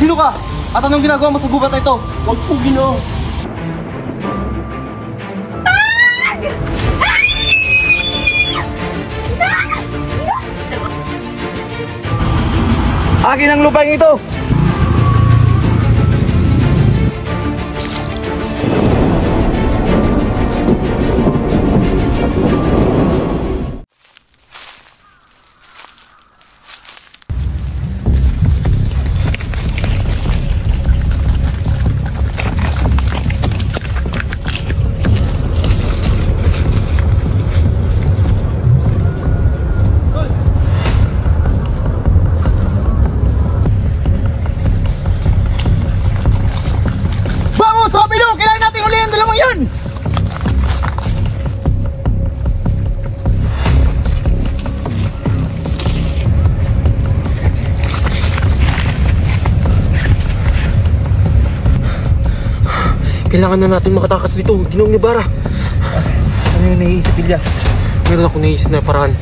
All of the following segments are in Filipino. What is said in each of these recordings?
Sino ka? At anong ginagawa mo sa gubat na ito? Huwag po, Ginoo. Akin ang lupain ito! Kailangan na natin makatakas dito, Ginoong Ibarra. Ano yung naiisip, Ilyas? Meron ako naisip na paraan.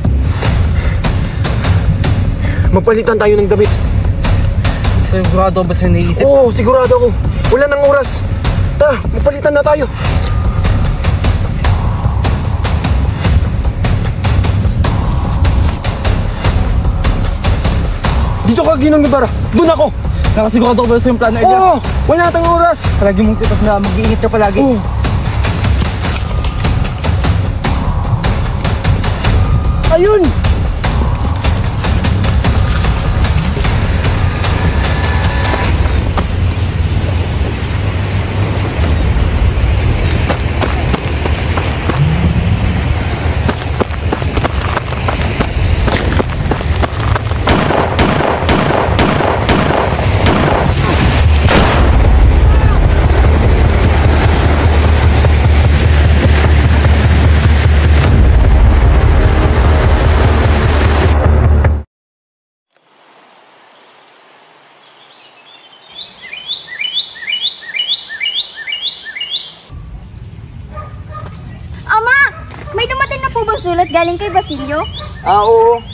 Magpalitan tayo ng damit. Sigurado ba sa'yo naiisip? Oo, sigurado ako. Wala nang oras. Tara, magpalitan na tayo. Dito ka, Ginoong Ibarra. Doon ako. Nakasigurado ba sa'yo yung plano, Ilyas? Oo, wala na tayong oras. Palagi mong titok na mag-iingat ka palagi. Oo. Ayun! Sulat galing kay Basilio? Oo.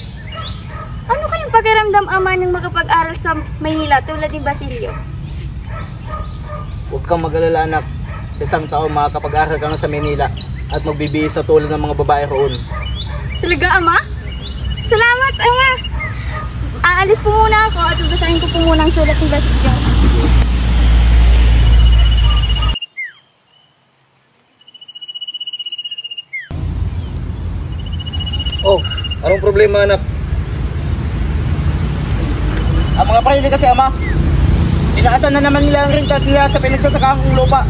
Ano kayong pakiramdam, Ama, ng magpag-aral sa Maynila tulad ni Basilio? Huwag kang mag-alala, anak. Isang taon makakapag-aral ka na sa Manila at magbibihis sa tulad ng mga babae roon. Talaga, Ama? Salamat, Ama! Aalis po muna ako at babasahin ko po muna ang sulat ni Basilio. Oh, anong problema, anak? Ang mga pahili kasi, Ama, inaasan na naman nila ang rentas nila sa pinagsasakang lupa.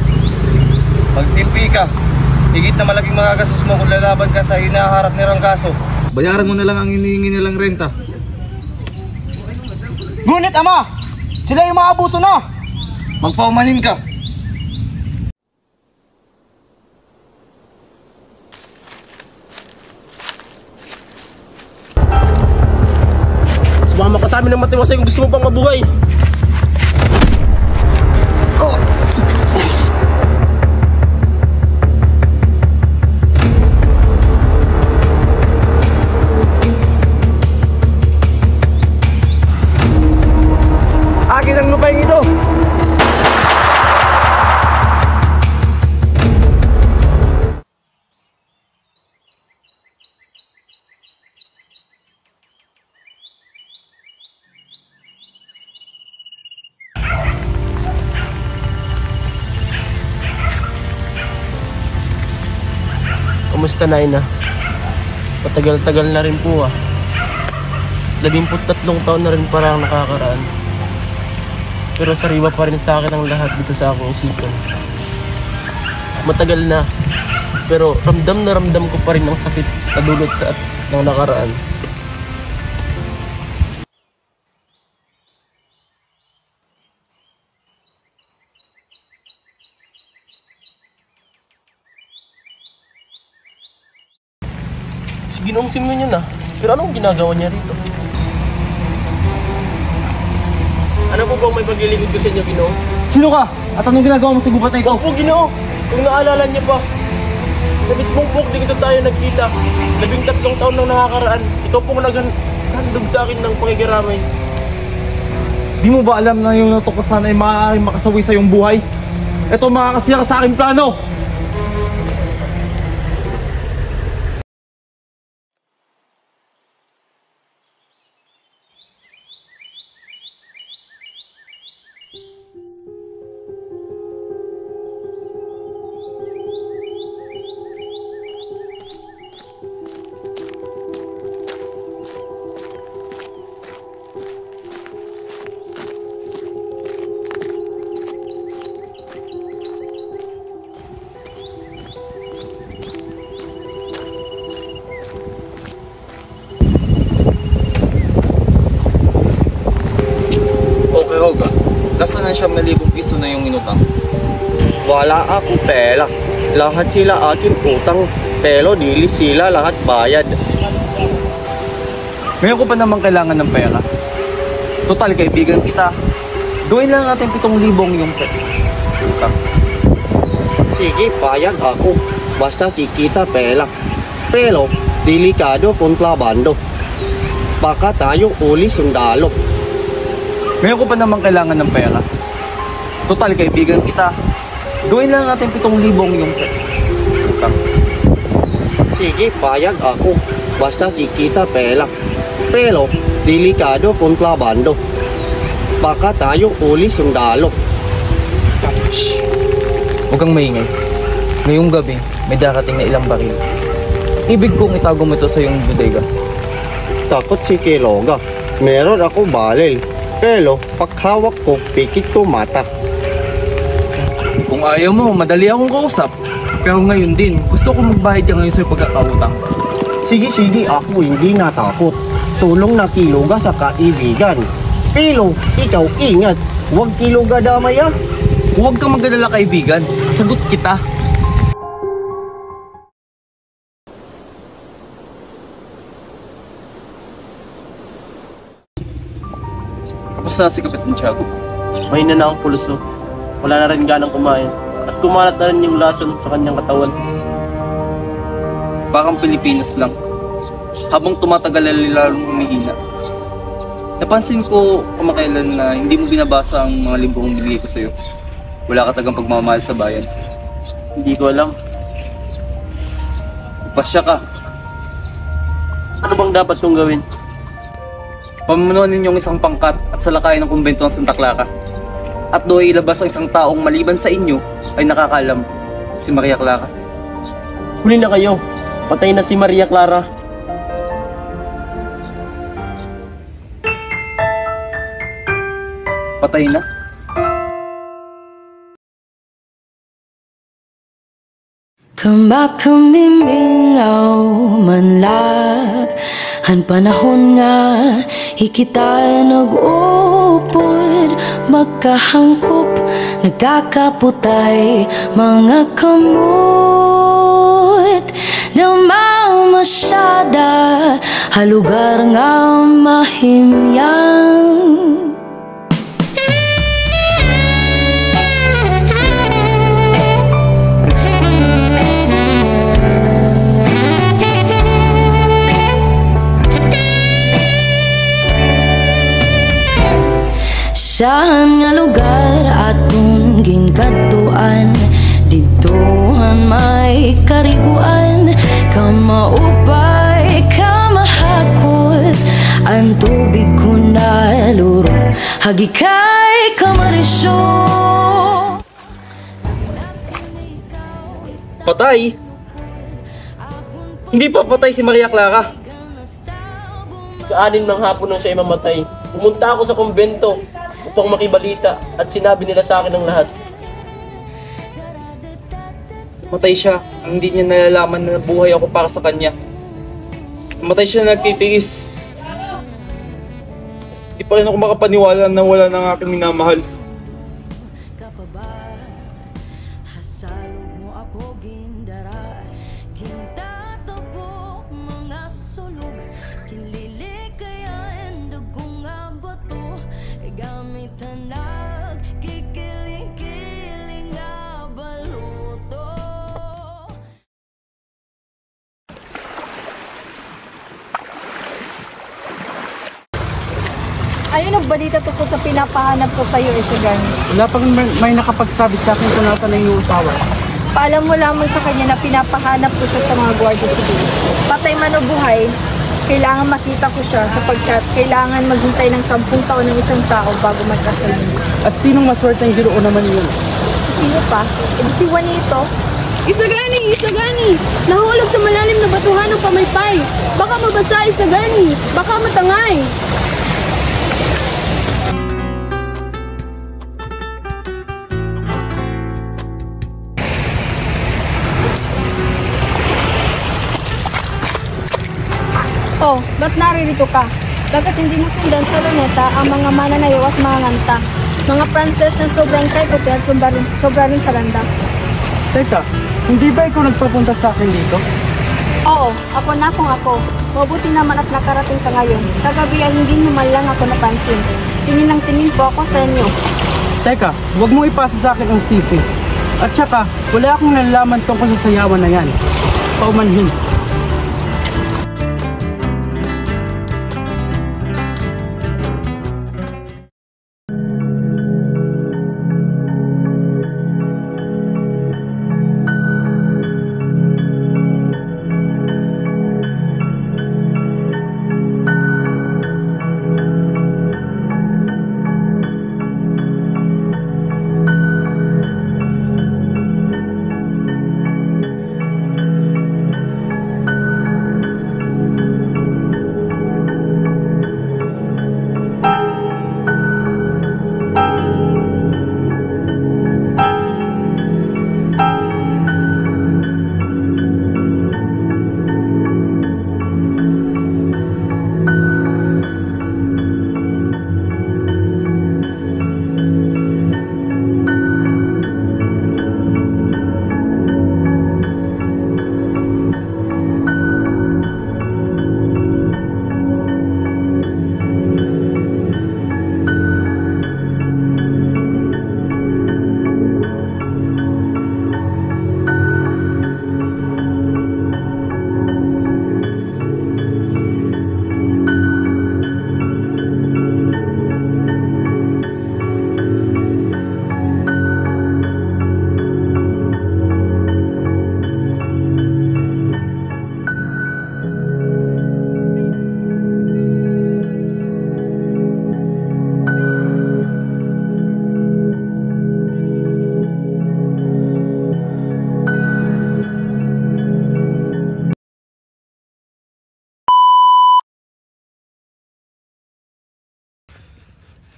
Magtimpi ka. Higit na malaking magagastos mo kung lalaban ka sa hinaharap nilang kaso. Bayaran mo na lang ang hinihingi nilang renta. Ngunit, Ama, sila yung maabuso na. Magpaumanin ka. Sumama ka sa amin ng matiwasay kung gusto mo pang mabuhay. Akin ang lupain ito. Kamusta na, Ina? Matagal-tagal na rin po 13 taon na rin parang nakakaraan. Pero sariwa pa rin sa akin ang lahat dito sa aking isipan. Matagal na, pero ramdam na ramdam ko pa rin ang sakit na dulot sa ng nakaraan. Si Ginoong Simeon yun pero anong ginagawa niya rito? Ano po bang may paglilingkod ko sa inyo, Ginoo? Sino ka? At anong ginagawa mo sa gubat na ito? Huwag po, Ginoo! Kung naalala niyo pa, sa mismong bukid dito tayo nagkita. 13 taon nang nakakaraan. Ikaw pong naghandog sa akin ng pakikiramay. Di mo ba alam na yung natuklasan ay maaaring makasawi sa iyong buhay? Ito makakasira sa aking plano! Okay, Hoga. Nasaan na 7,000 piso na yung inutang? Wala akong pera. Lahat sila akin utang. Pero dili sila lahat bayad. Ngayon ko pa naman kailangan ng pera. Total, kaibigan kita. Gawin lang natin 7,000 yung utang. Sige, bayad ako. Basta kikita pera. Pero delikado kontrabando. Baka tayo uli sundalo. Ngayon ko pa naman kailangan ng pera. Total, kaibigan kita. Gawin lang natin 7,000 yung utang. Sige, bayad ako. Basta kikita pera. Pero delikado kontrabando. Baka tayo uli sundalo. Shh! Huwag kang maingay. Ngayong gabi, may darating na ilang baril. Ibig kong itago mo ito sa iyong bodega. Takot si Kiloga. Meron ako balil. Pero paghawak ko, pikit ko mata. Kung ayaw mo, madali akong kausap. Pero ngayon din, gusto ko magbayad ka ngayon sa pagkakautang. Sige, ako hindi natakot. Tulong na Kiloga sa kaibigan. Pero ikaw ingat, huwag Kiloga damay ah. Huwag kang magdadala kaibigan. Sagot kita. Kamusta si Kapitán Tiago? Mahina na ang pulso. Wala na rin ganang kumain. At kumalat na rin yung lason sa kanyang katawan. Parang Pilipinas lang. Habang tumatagal ay lalong humihina. Napansin ko kamakailan na hindi mo binabasa ang mga librong binigay ko sa'yo. Wala ka tagang pagmamahal sa bayan. Hindi ko alam. Pasya ka. Ano bang dapat kong gawin? Pamunuan ninyong isang pangkat at salakayin ng kumbento ng Santa Clara. At doon ilabas ang isang taong maliban sa inyo ay nakakalam, si Maria Clara. Huli na kayo. Patay na si Maria Clara. Patay na? Kamakumimingaw man han panahon nga hikita nag-upod magkahangkop nagkakaputay mga kamot na mamasyada halugar nga mahimyang. Saan nga lugar atong ginkaduan ditohan may kariguan kamaupay kamahakot ang tubig ko naluro hagikay kamarisyo. Patay? Hindi pa patay si Maria Clara. Kaanin ng hapon nang siya mamatay. Pumunta ako sa kumbento upang makibalita at sinabi nila sa akin ang lahat. Matay siya. Hindi niya nalalaman na buhay ako para sa kanya. Matay siya nagtitiis. Di pa rin ako makapaniwala na wala ng aking minamahal. Hasalog mo ako gindara gintatabo mga sulog kinlilik kaya endugong nga bato gamitan nag kikiling-kiling nga baluto. Ayun ang balita tungkol sa pinapahanap ko sa'yo, Isagan. Wala pang may nakapagsabi sa akin kung nasa na yung usawa. Paalam mo lamang sa kanya na pinapahanap ko siya sa mga gwardiya civil. Patay man o buhay, kailangan makita ko siya sapagkat kailangan maghintay ng 10 taon ng isang tao bago magkasal. At sinong maswerteng Ginoo naman yun? Sino pa? Si Juanito. Isagani! Isagani! Nahulog sa malalim na batuhan ng pamaypay. Baka mabasa, Isagani! Baka matangay! Oh, ba't naririto ka? Bakit hindi mo sundan sa luneta ang mga mananayaw at mga nganta? Mga Pranses na sobrang kaikuti at sobra rin saranda. Teka, hindi ba ikaw nagpapunta sa akin dito? Oo, ako na kung ako. Mabuti naman at nakarating ka ngayon. Kagabi ay hindi mo man lang ako napansin. Tingin ng tingin po ako sa inyo. Teka, huwag mo ipasa sa akin ang sisi. At saka, wala akong nalalaman tungkol sa sayawan na yan. Paumanhin.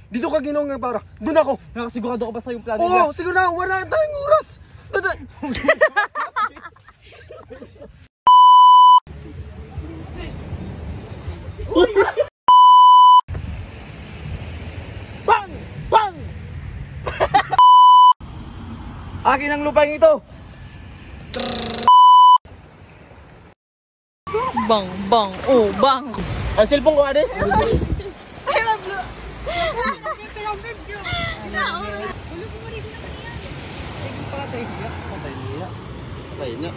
Dito ka, Ginoong Ibarra. Doon ako. Nakasigurado ka ba sa yung plano Oo, siguro na. Wala tayong oras. Bang! Bang! Akin ang lupang ito. Bang, bang, oh, bang! Ang cellphone ko, ade? Patay niya.